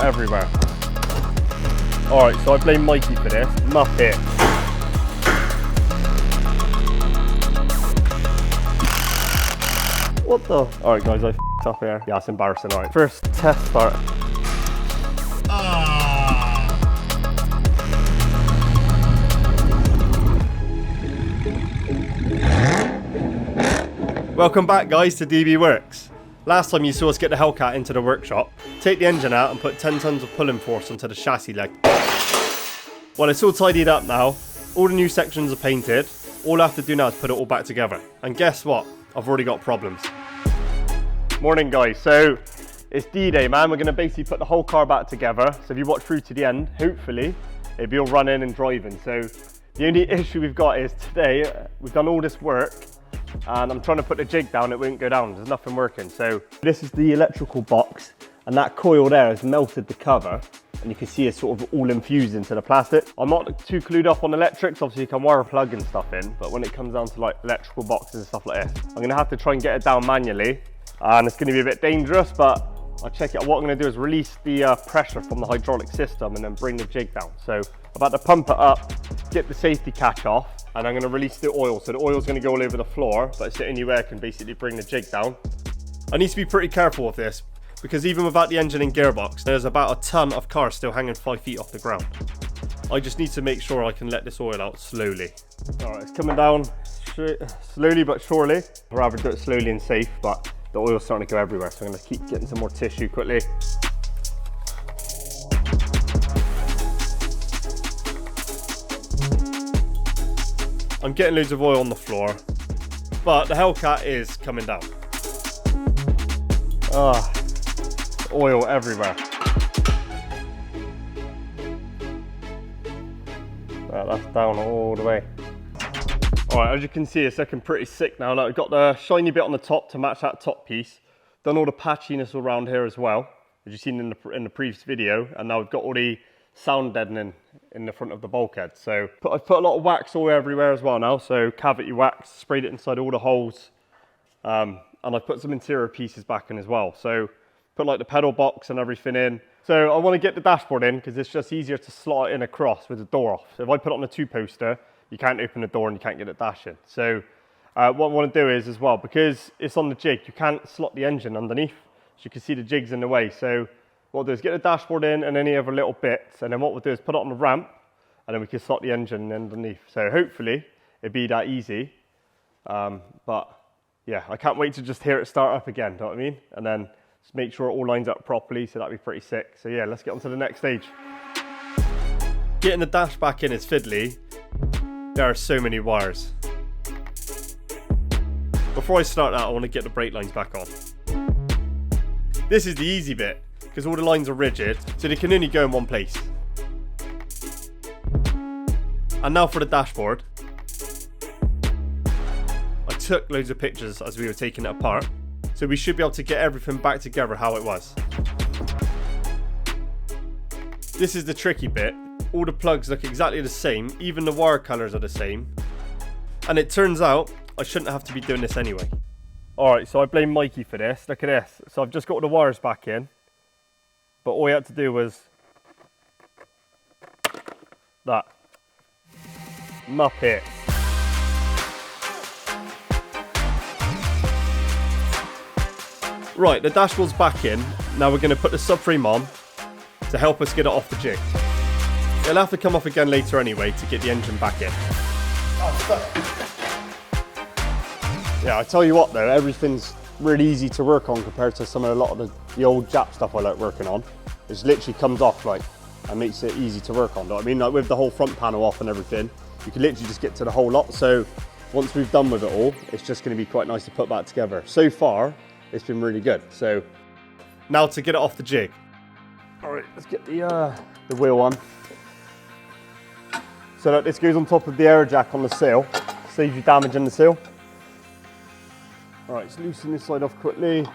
everywhere. Alright, so I blame Mikey for this. Muppet. What the? Alright guys, I f***ed up here. Yeah, it's embarrassing. Alright, first test start. Welcome back guys to DB Works. Last time you saw us get the HELLCAT into the workshop, take the engine out and put 10 tons of pulling force onto the chassis leg. Well, it's all tidied up now, all the new sections are painted, all I have to do now is put it all back together. And guess what? I've already got problems. Morning guys, so it's D-Day man, we're going to basically put the whole car back together, so if you watch through to the end, hopefully it'll be all running and driving. So the only issue we've got is today, we've done all this work, and I'm trying to put the jig down, it won't go down, there's nothing working. So this is the electrical box, and that coil there has melted the cover, and you can see it's sort of all infused into the plastic. I'm not too clued up on electrics, obviously you can wire plug and stuff in, but when it comes down to like electrical boxes and stuff like this, I'm gonna have to try and get it down manually, and it's gonna be a bit dangerous, but I'll check it. What I'm gonna do is release the pressure from the hydraulic system and then bring the jig down. So I'm about to pump it up, get the safety catch off, and I'm going to release the oil. So the oil's going to go all over the floor, but it's the only way I can basically bring the jig down. I need to be pretty careful with this, because even without the engine and gearbox, there's about a ton of cars still hanging 5 feet off the ground. I just need to make sure I can let this oil out slowly. All right, it's coming down slowly but surely. I'd rather do it slowly and safe, but the oil's starting to go everywhere, so I'm going to keep getting some more tissue quickly. I'm getting loads of oil on the floor, but the HELLCAT is coming down. Oil everywhere. That's down all the way. Alright, as you can see, it's looking pretty sick now. Like, I've got the shiny bit on the top to match that top piece. Done all the patchiness around here as well, as you've seen in the previous video, and now we've got all the sound deadening in the front of the bulkhead. So I've put a lot of wax all everywhere as well now, so cavity wax, sprayed it inside all the holes, and I've put some interior pieces back in as well. So put like the pedal box and everything in. So I want to get the dashboard in because it's just easier to slot it in across with the door off. So if I put it on a 2-poster, you can't open the door and you can't get it dashing. So what I want to do is as well, because it's on the jig, you can't slot the engine underneath, so you can see the jig's in the way. So what we'll do is get the dashboard in and any other little bits, and then what we'll do is put it on the ramp, and then we can slot the engine underneath. So hopefully it'd be that easy. But yeah, I can't wait to just hear it start up again, know what I mean? And then just make sure it all lines up properly, so that'd be pretty sick. So yeah, let's get on to the next stage. Getting the dash back in is fiddly. There are so many wires. Before I start that, I want to get the brake lines back on. This is the easy bit, because all the lines are rigid, so they can only go in one place. And now for the dashboard. I took loads of pictures as we were taking it apart, so we should be able to get everything back together how it was. This is the tricky bit. All the plugs look exactly the same, even the wire colours are the same. And it turns out, I shouldn't have to be doing this anyway. Alright, so I blame Mikey for this. Look at this. So I've just got all the wires back in. But all we had to do was that. Muppet. Right, the dashboard's back in. Now we're going to put the subframe on to help us get it off the jig. It'll have to come off again later anyway to get the engine back in. Yeah, I tell you what though, everything's really easy to work on compared to a lot of the old Jap stuff I like working on. It just literally comes off like and makes it easy to work on. I mean, like with the whole front panel off and everything, you can literally just get to the whole lot. So once we've done with it all, it's just going to be quite nice to put back together. So far, it's been really good. So now to get it off the jig. All right, let's get the wheel on. So that this goes on top of the air jack on the seal, saves you damaging the seal. All right, let's loosen this side off quickly.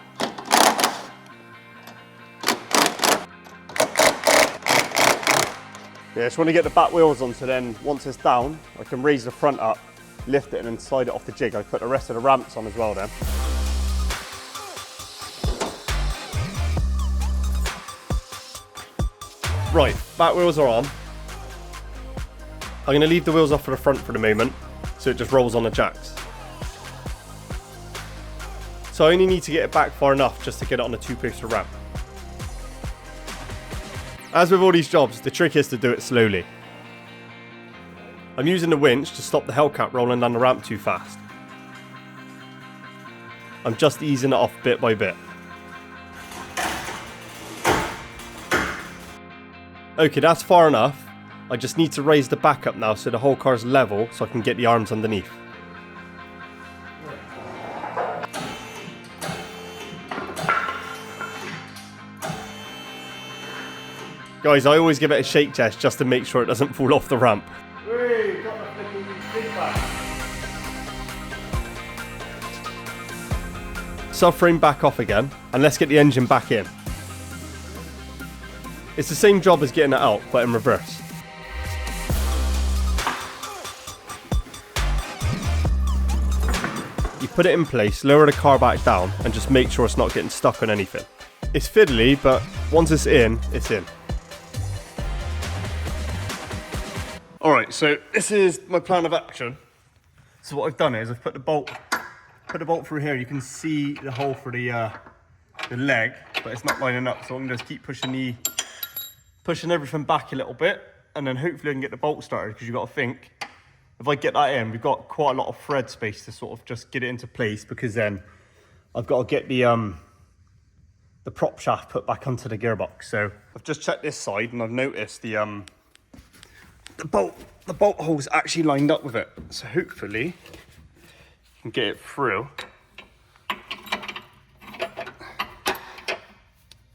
Yeah, just want to get the back wheels on, so then once it's down, I can raise the front up, lift it and then slide it off the jig. I put the rest of the ramps on as well then. Right, back wheels are on. I'm going to leave the wheels off for the front for the moment, so it just rolls on the jacks. So I only need to get it back far enough just to get it on a 2-poster ramp. As with all these jobs, the trick is to do it slowly. I'm using the winch to stop the HELLCAT rolling down the ramp too fast. I'm just easing it off bit by bit. Okay, that's far enough. I just need to raise the back up now so the whole car's level so I can get the arms underneath. Guys, I always give it a shake test just to make sure it doesn't fall off the ramp. Hey, got the flipping feedback. Subframe back off again, and let's get the engine back in. It's the same job as getting it out, but in reverse. You put it in place, lower the car back down, and just make sure it's not getting stuck on anything. It's fiddly, but once it's in, it's in. Alright, so this is my plan of action. So what I've done is I've put the bolt through here. You can see the hole for the leg, but it's not lining up. So I'm going to just keep pushing everything back a little bit, and then hopefully I can get the bolt started, because you've got to think, if I get that in, we've got quite a lot of thread space to sort of just get it into place, because then I've got to get the prop shaft put back onto the gearbox. So I've just checked this side, and I've noticed the bolt hole's actually lined up with it. So hopefully you can get it through.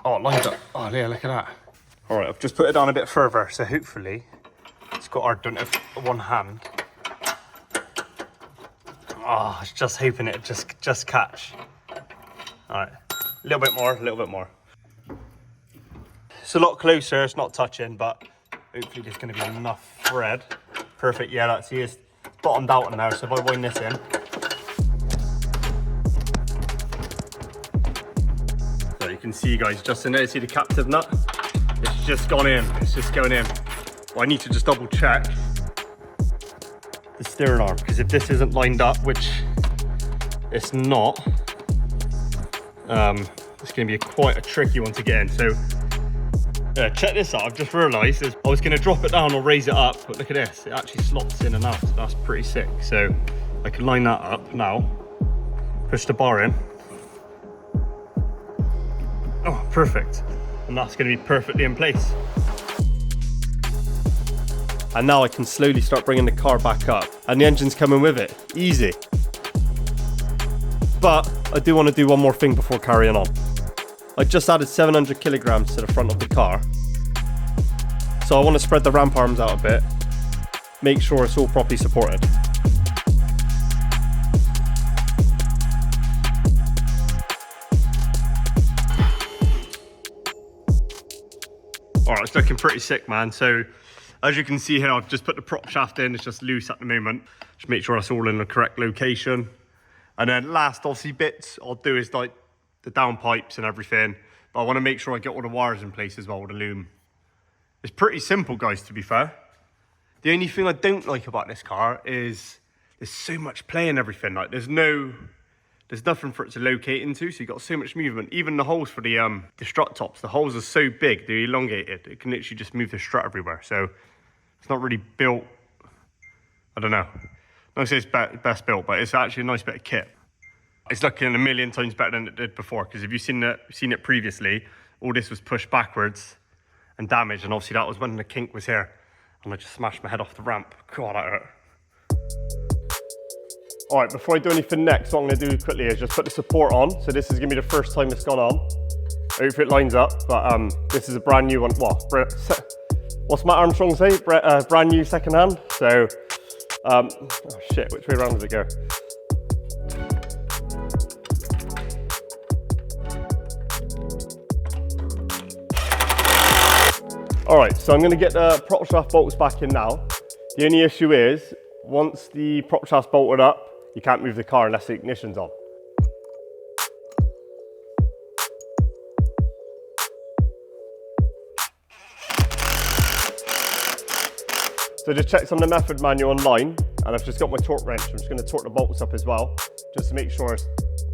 Oh, it lined up. Oh yeah, look at that. All right, I've just put it down a bit further, so hopefully it's got hard done with one hand. Oh, I was just hoping it just catch. All right, a little bit more, a little bit more. It's a lot closer, it's not touching, but hopefully there's going to be enough thread. Perfect, yeah, that's it's bottomed out in there, so if I wind this in. So you can see, guys, just in there, see the captive nut? It's just gone in, it's just going in. Well, I need to just double check the steering arm, because if this isn't lined up, which it's not, it's going to be quite a tricky one to get in. So check this out. I've just realised I was going to drop it down or raise it up, but look at this, it actually slots in and out, so that's pretty sick. So I can line that up now, push the bar in. Oh, perfect. And that's going to be perfectly in place. And now I can slowly start bringing the car back up, and the engine's coming with it. Easy. But I do want to do one more thing before carrying on. I just added 700 kilograms to the front of the car. So I want to spread the ramp arms out a bit, make sure it's all properly supported. Alright, it's looking pretty sick, man. So as you can see here, I've just put the prop shaft in, it's just loose at the moment. Just make sure it's all in the correct location. And then last, obviously, bits I'll do is like the down pipes and everything. But I want to make sure I get all the wires in place as well with the loom. It's pretty simple, guys, to be fair. The only thing I don't like about this car is there's so much play and everything. Like there's nothing for it to locate into, so you've got so much movement. Even the holes for the strut tops, the holes are so big, they're elongated. It can literally just move the strut everywhere. So it's not really built, I don't know. I don't say it's best built, but it's actually a nice bit of kit. It's looking a million times better than it did before, because if you've seen it previously, all this was pushed backwards and damaged, and obviously that was when the kink was here, and I just smashed my head off the ramp. God, that hurt. All right, before I do anything next, what I'm going to do quickly is just put the support on. So this is going to be the first time it's gone on. Hopefully it lines up, but this is a brand new one. Well, what's Matt Armstrong say? Brand new second hand. So, oh shit, which way around does it go? All right, so I'm going to get the prop shaft bolts back in now. The only issue is, once the prop shaft's bolted up, you can't move the car unless the ignition's on. So just checked on the method manual online, and I've just got my torque wrench. I'm just going to torque the bolts up as well, just to make sure it's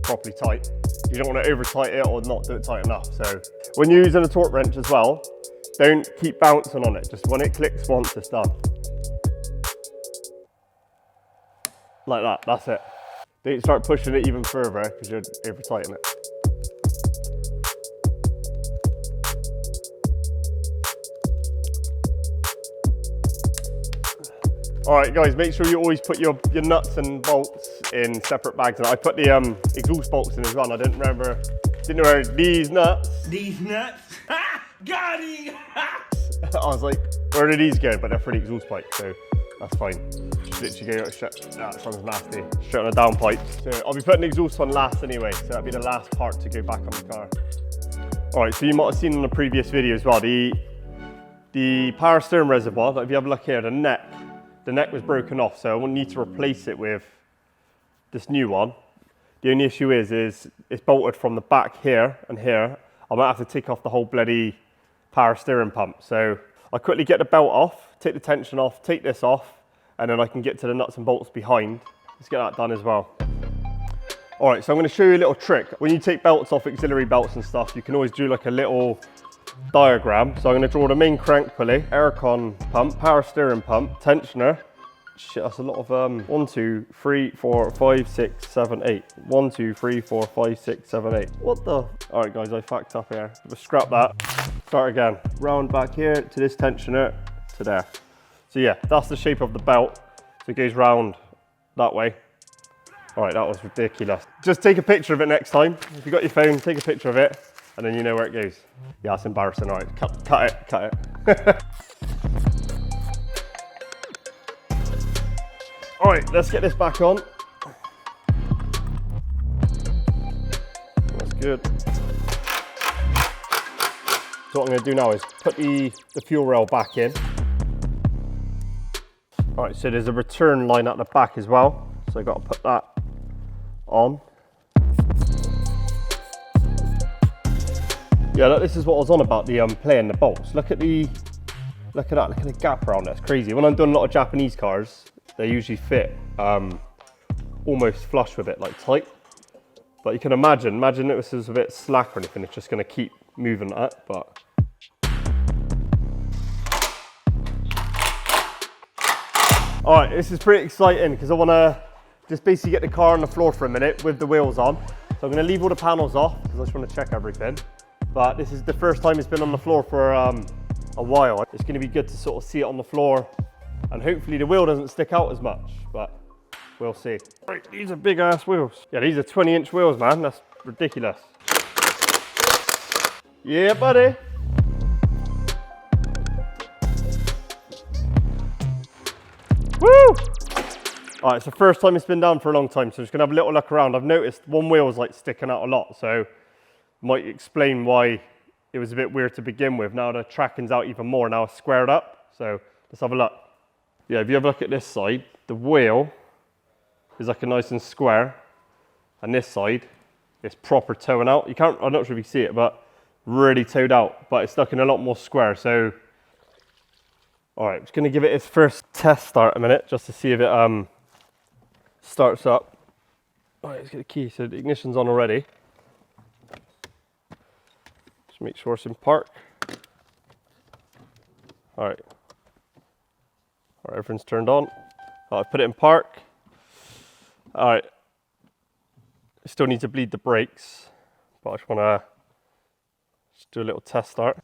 properly tight. You don't want to over tight it or not do it tight enough. So when you're using a torque wrench as well, don't keep bouncing on it. Just when it clicks once, it's done. Like that, that's it. Don't start pushing it even further because you're over tightening it. Alright guys, make sure you always put your nuts and bolts in separate bags. And I put the exhaust bolts in as well. I didn't know these nuts. These nuts? Got it! I was like, where do these go? But they're for the exhaust pipe, so that's fine. Literally go straight, that sounds nasty. Straight on a down pipe. So I'll be putting the exhaust on last anyway, so that'll be the last part to go back on the car. Alright, so you might have seen in the previous video as well, the power steering reservoir, like if you have a look here, the neck was broken off, so I won't need to replace it with this new one. The only issue is it's bolted from the back here and here. I might have to take off the whole bloody power steering pump. So I quickly get the belt off, take the tension off, take this off, and then I can get to the nuts and bolts behind. Let's get that done as well. All right, so I'm going to show you a little trick. When you take belts off, auxiliary belts and stuff, you can always do like a little diagram. So I'm going to draw the main crank pulley, aircon pump, power steering pump, tensioner. Shit, that's a lot of 1, 2, 3, 4, 5, 6, 7, 8. 1, 2, 3, 4, 5, 6, 7, 8. What the? All right, guys, I fucked up here. Let's scrap that. Start again. Round back here to this tensioner to there. So yeah, that's the shape of the belt. So it goes round that way. All right, that was ridiculous. Just take a picture of it next time. If you've got your phone, take a picture of it, and then you know where it goes. Yeah, that's embarrassing. All right, cut it. All right, let's get this back on. That's good. So what I'm going to do now is put the fuel rail back in. All right, so there's a return line at the back as well. So I've got to put that on. Yeah, look, this is what I was on about, the playing the bolts. Look at that, look at the gap around it, it's crazy. When I'm doing a lot of Japanese cars, they usually fit almost flush with it, like tight. But you can imagine if this was a bit slack or anything, it's just going to keep moving that. But all right, this is pretty exciting because I want to just basically get the car on the floor for a minute with the wheels on. So I'm going to leave all the panels off because I just want to check everything. But this is the first time it's been on the floor for a while. It's going to be good to sort of see it on the floor. And hopefully the wheel doesn't stick out as much, but we'll see. Right, these are big ass wheels. Yeah, these are 20-inch wheels, man. That's ridiculous. Yeah, buddy. Woo! All right, it's the first time it's been done for a long time, so I'm just gonna have a little look around. I've noticed one wheel is like sticking out a lot, so might explain why it was a bit weird to begin with. Now the tracking's out even more, now it's squared up. So let's have a look. Yeah, if you have a look at this side, the wheel is like a nice and square, and this side is proper toeing out. You can't, I'm not sure if you see it, but really toed out, but it's looking a lot more square. So, all right, I'm just gonna give it its first test start a minute, just to see if it starts up. All right, let's get the key. So the ignition's on already. Just make sure it's in park. All right. All right, everything's turned on. I put it in park. All right. I still need to bleed the brakes, but I just want to just do a little test start.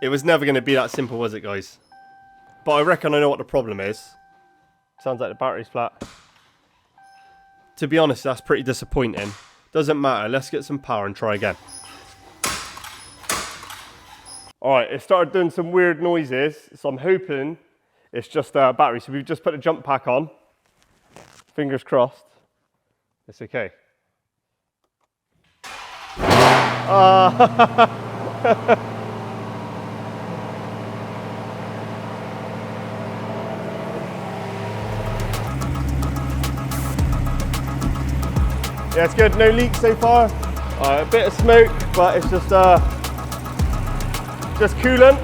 It was never going to be that simple, was it, guys? But I reckon I know what the problem is. Sounds like the battery's flat. To be honest, that's pretty disappointing. Doesn't matter. Let's get some power and try again. All right, it started doing some weird noises, so I'm hoping it's just a battery. So we've just put a jump pack on. Fingers crossed. It's okay. Yeah, it's good. No leaks so far. A bit of smoke, but it's just coolant.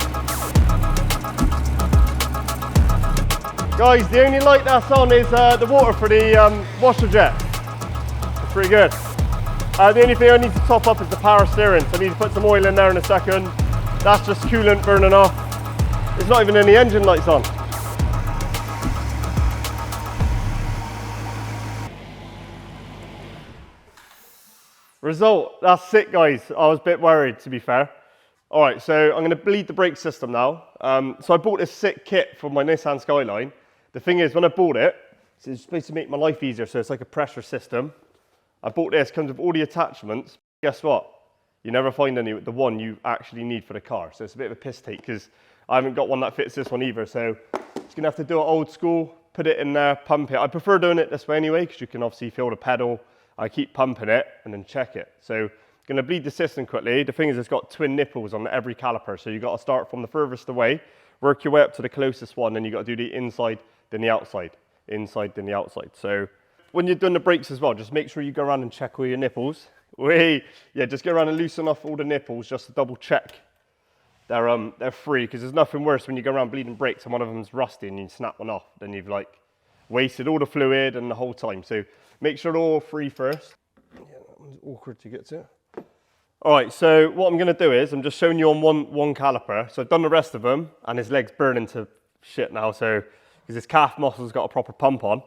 Guys, the only light that's on is the water for the washer jet. It's pretty good. The only thing I need to top up is the power steering, so I need to put some oil in there in a second. That's just coolant burning off. There's not even any engine lights on. Result, that's it guys. I was a bit worried, to be fair. All right, so I'm gonna bleed the brake system now. So I bought this sick kit for my Nissan Skyline. The thing is, when I bought it, so it's supposed to make my life easier, so it's like a pressure system. I bought this, comes with all the attachments. Guess what? You never find any with the one you actually need for the car. So it's a bit of a piss take because I haven't got one that fits this one either. So it's gonna have to do it old school, put it in there, pump it. I prefer doing it this way anyway, because you can obviously feel the pedal. I keep pumping it and then check it. So gonna bleed the system quickly. The thing is, it's got twin nipples on every caliper. So you got to start from the furthest away, work your way up to the closest one, then you got to do the inside, then the outside, inside, then the outside. So when you're doing the brakes as well, just make sure you go around and check all your nipples. Yeah, just go around and loosen off all the nipples just to double check they're free, because there's nothing worse when you go around bleeding brakes and one of them's rusty and you snap one off. Then you've like wasted all the fluid and the whole time. So make sure they're all free first. Yeah, that one's awkward to get to. All right, so what I'm gonna do is I'm just showing you on one caliper. So I've done the rest of them and his leg's burning to shit now. So because his calf muscle's got a proper pump on.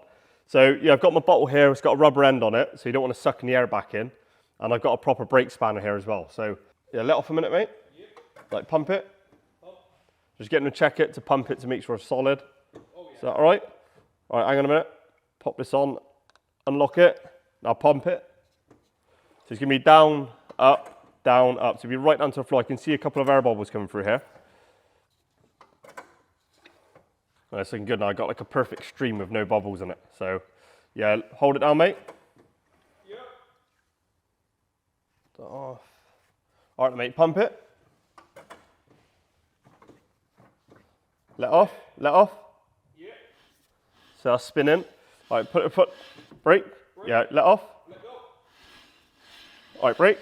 So yeah, I've got my bottle here. It's got a rubber end on it, so you don't want to suck the air back in. And I've got a proper brake spanner here as well. So yeah, let off a minute, mate. Yep. Like pump it. Pump. Just getting to check it to pump it to make sure it's solid. Oh, yeah. Is that all right? All right, hang on a minute. Pop this on, unlock it. Now pump it. So it's gonna be down, up, down, up. So it'll be right down to the floor. I can see a couple of air bubbles coming through here. That's looking good now. I got like a perfect stream with no bubbles in it. So yeah, hold it down, mate. Yep. Off. All right, mate, pump it. Let off, let off. Yep. So that's spinning. All right, put brake. Yeah, let off. Let go. All right, brake.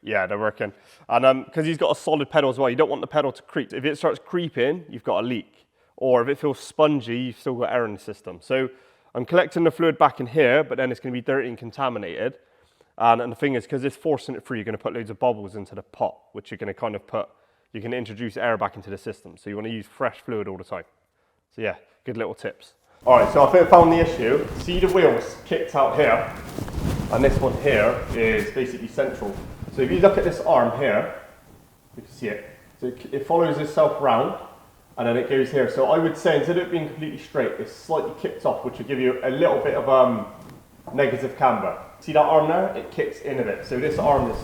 Yeah, they're working. And because he's got a solid pedal as well, you don't want the pedal to creep. If it starts creeping, you've got a leak. Or if it feels spongy, you've still got air in the system. So I'm collecting the fluid back in here, but then it's going to be dirty and contaminated. And the thing is, because it's forcing it through, you're going to put loads of bubbles into the pot, which you're going to kind of you can introduce air back into the system. So you want to use fresh fluid all the time. So yeah, good little tips. All right, so I think I found the issue. See the wheels kicked out here, and this one here is basically central. So if you look at this arm here, you can see it. So it follows itself round. And then it goes here. So I would say, instead of it being completely straight, it's slightly kicked off, which will give you a little bit of negative camber. See that arm there? It kicks in a bit. So this arm is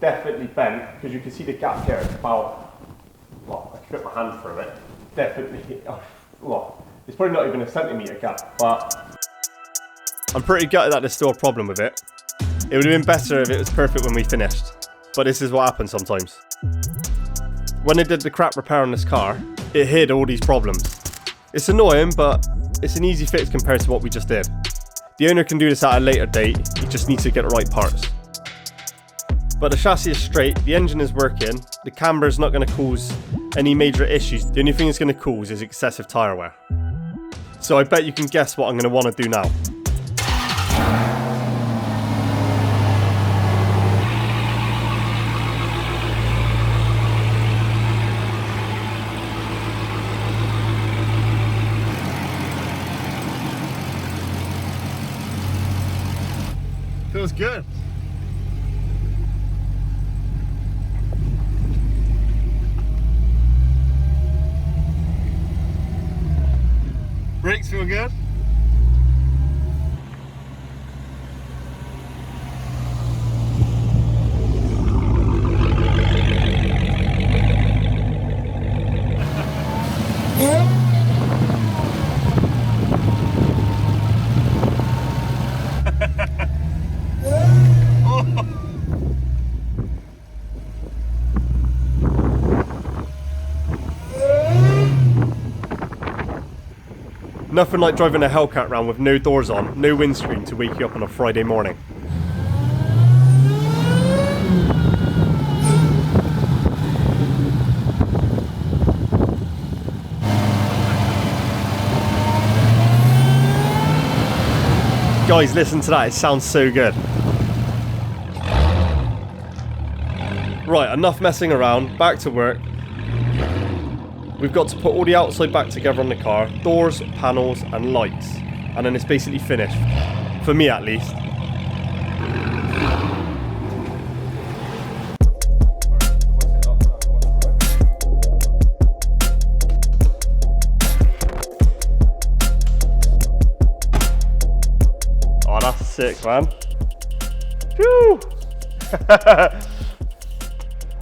definitely bent, because you can see the gap here. It's about, well, I can put my hand through it. Definitely, well, it's probably not even a centimetre gap, but I'm pretty gutted that there's still a problem with it. It would have been better if it was perfect when we finished, but this is what happens sometimes. When they did the crap repair on this car, it hid all these problems. It's annoying, but it's an easy fix compared to what we just did. The owner can do this at a later date, he just needs to get the right parts. But the chassis is straight, the engine is working, the camber is not going to cause any major issues. The only thing it's going to cause is excessive tyre wear. So I bet you can guess what I'm going to want to do now. Feels good. Brakes feel good. Nothing like driving a Hellcat round with no doors on, no windscreen to wake you up on a Friday morning. Guys, listen to that, it sounds so good. Right, enough messing around, back to work. We've got to put all the outside back together on the car, doors, panels and lights. And then it's basically finished, for me at least. Oh, that's sick, man. Whew.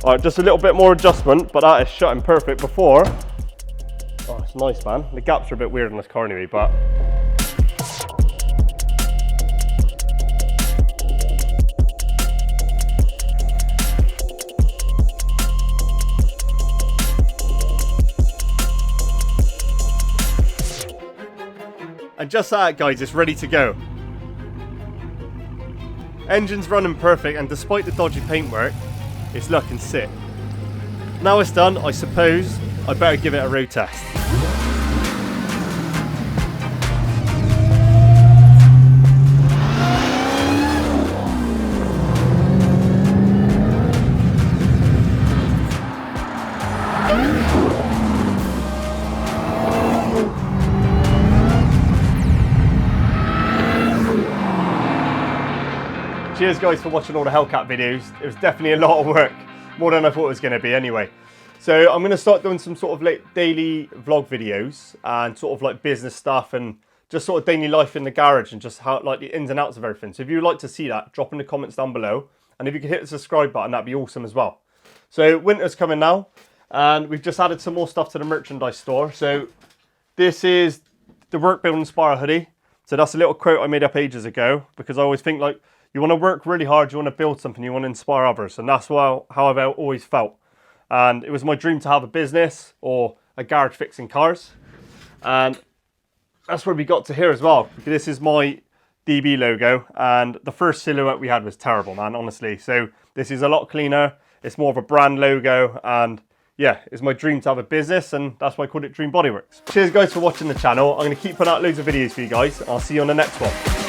Alright, just a little bit more adjustment, but that is shutting perfect before. Oh, it's nice, man. The gaps are a bit weird in this car anyway, but... And just that, guys, it's ready to go. Engine's running perfect, and despite the dodgy paintwork, it's looking sick. Now it's done, I suppose I better give it a road test. Cheers guys for watching all the Hellcat videos. It was definitely a lot of work, more than I thought it was going to be anyway. So I'm going to start doing some sort of like daily vlog videos and sort of like business stuff and just sort of daily life in the garage and just how like the ins and outs of everything. So if you'd like to see that, drop in the comments down below, and if you could hit the subscribe button, that'd be awesome as well. So winter's coming now, and we've just added some more stuff to the merchandise store. So this is the Work Build Inspire hoodie. So that's a little quote I made up ages ago, because I always think like, you want to work really hard, you want to build something, you want to inspire others. And that's how I've always felt. And it was my dream to have a business or a garage fixing cars. And that's where we got to here as well. This is my DB logo. And the first silhouette we had was terrible, man, honestly. So this is a lot cleaner. It's more of a brand logo. And yeah, it's my dream to have a business. And that's why I called it Dream Bodyworks. Cheers guys for watching the channel. I'm going to keep putting out loads of videos for you guys. I'll see you on the next one.